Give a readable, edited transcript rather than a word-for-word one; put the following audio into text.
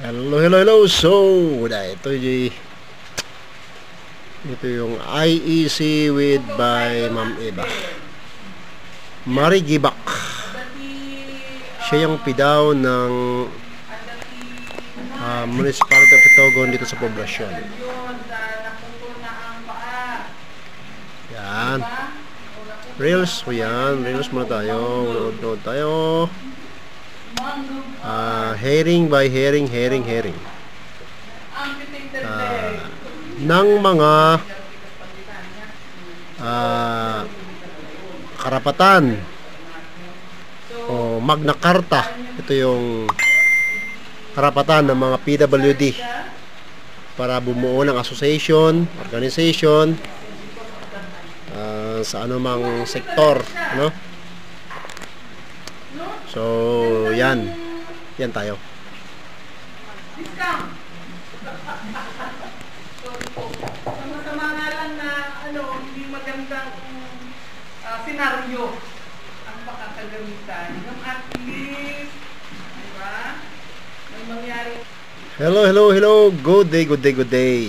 Hello, hello, hello. So, ito yung IEC with by Ma'am Eva. Marigibak. Siya yung pidaw ng Municipality of Itogon dito sa poblasyon. Yan. Reels ko yan. Reels muna tayo. Nood tayo. Herring by herring. Ng mga karapatan o Magna Carta. Ito yung karapatan ng mga PWD para bumuo ng association, organization sa anumang sektor, no? So, yan tayo. Sama-sama nga lang na hindi magandang senaryo ang pakakagamitan ng at least, diba? May mangyari. Hello. Good day.